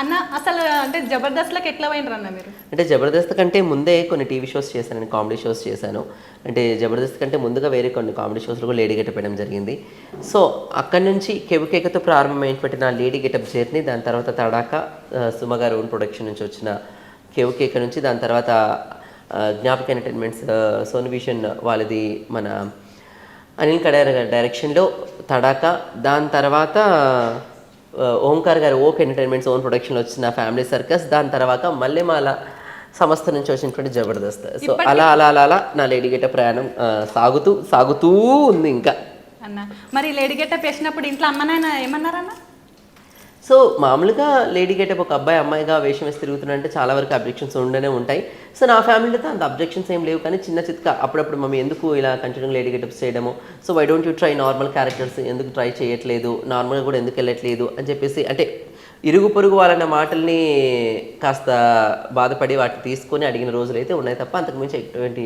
అన్న అసలు అంటే జబర్దస్త్‌లోకి ఎట్లా పోయినరన్న మీరు? అంటే 'జబర్దస్త్' కంటే ముందే కొన్ని టీవీ షోస్ చేశానండి. కామెడీ షోస్ చేశాను. అంటే 'జబర్దస్త్' కంటే ముందుగా వేరే కొన్ని కామెడీ షోస్‌లో కూడా లేడీ గెటప్ వేయడం జరిగింది. సో, అక్కడి నుంచి 'కెవ్వుకేక'తో ప్రారంభమైనటువంటి నా లేడీ గెటప్ జర్నీ, దాని తర్వాత 'తడాక' సుమ గారి ఓన్ ప్రొడక్షన్ నుంచి వచ్చిన 'కెవ్వుకేక' నుంచి, దాని తర్వాత 'జ్ఞాపక ఎంటర్‌టైన్మెంట్స్' సోనీ విజన్ వాళ్ళది మన అనిల్ కడారి గారి డైరెక్షన్‌లో 'తడాక', దాని తర్వాత ఓంకార్ గారి ఓక్ ఎంటర్టైన్మెంట్స్ ఓన్ ప్రొడక్షన్లో వచ్చిన ఫ్యామిలీ సర్కస్, దాని తర్వాత మల్లెమాల సంస్థ నుంచి వచ్చినటువంటి జబర్దస్త్. సో అలా అలా అలా అలా నా లేడీ గెటప్ ప్రయాణం సాగుతూ ఉంది ఇంకా. అన్న మరి లేడీ గెటప్ వేసినప్పుడు ఇంట్లో అమ్మ నాన్న ఏమన్నారన్న? సో మామూలుగా లేడీ గెటప్ ఒక అబ్బాయి అమ్మాయిగా వేషం వేసి తిరుగుతున్నాడంటే చాలా వరకు అబ్జెక్షన్స్ ఉండనే ఉంటాయి. సో నా ఫ్యామిలీతో అంత అబ్జెక్షన్స్ ఏం లేవు, కానీ చిన్న చిత్క అప్పుడప్పుడు మమ్మీ ఎందుకు ఇలా కంటిన్యూ లేడీ గెటప్స్ చేయడము, so why don't you try normal characters, ఎందుకు ట్రై చేయట్లేదు, నార్మల్గా కూడా ఎందుకు వెళ్ళట్లేదు అని చెప్పేసి, అంటే ఇరుగు పొరుగు వాళ్ళన్న మాటల్ని కాస్త బాధపడి వాటిని తీసుకొని అడిగిన రోజులు అయితే ఉన్నాయి తప్ప అంతకుమించి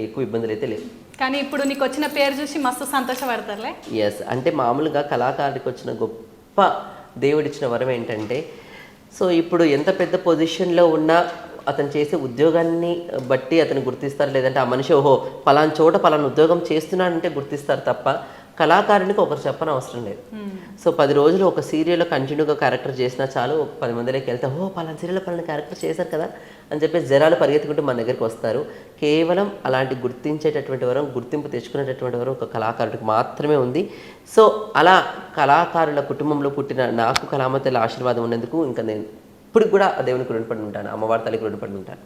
ఎక్కువ ఇబ్బందులు అయితే లేవు. కానీ ఇప్పుడు నీకు వచ్చిన పేరు చూసి మస్తు సంతోషపడతారులే. ఎస్, అంటే మామూలుగా కళాకారుడికి వచ్చిన గొప్ప దేవుడిచ్చిన వరం ఏంటంటే, సో ఇప్పుడు ఎంత పెద్ద పొజిషన్లో ఉన్నా అతను చేసే ఉద్యోగాన్ని బట్టి అతను గుర్తిస్తారు, లేదంటే ఆ మనిషి ఓహో పలానా చోట పలానా ఉద్యోగం చేస్తున్నాడంటే గుర్తిస్తారు తప్ప కళాకారునికి ఒకరు చెప్పని అవసరం లేదు. సో 10 రోజులు ఒక సీరియల్లో కంటిన్యూగా క్యారెక్టర్ చేసినా చాలు, ఒక 10 మందిలోకి వెళ్తే ఓ పలానా సీరియల్లో పలానా క్యారెక్టర్ చేశారు కదా అని చెప్పేసి జనాలు పరిగెత్తుకుంటూ మన దగ్గరికి వస్తారు. కేవలం అలాంటి గుర్తించేటటువంటి వరం, గుర్తింపు తెచ్చుకునేటటువంటి వరం ఒక కళాకారుడికి మాత్రమే ఉంది. సో అలా కళాకారుల కుటుంబంలో పుట్టిన నాకు కళామతల్లి ఆశీర్వాదం ఉన్నందుకు ఇంకా నేను ఇప్పుడు కూడా దేవునికి రుణపడి ఉంటాను, అమ్మవారి తల్లికి రుణపడి ఉంటాను.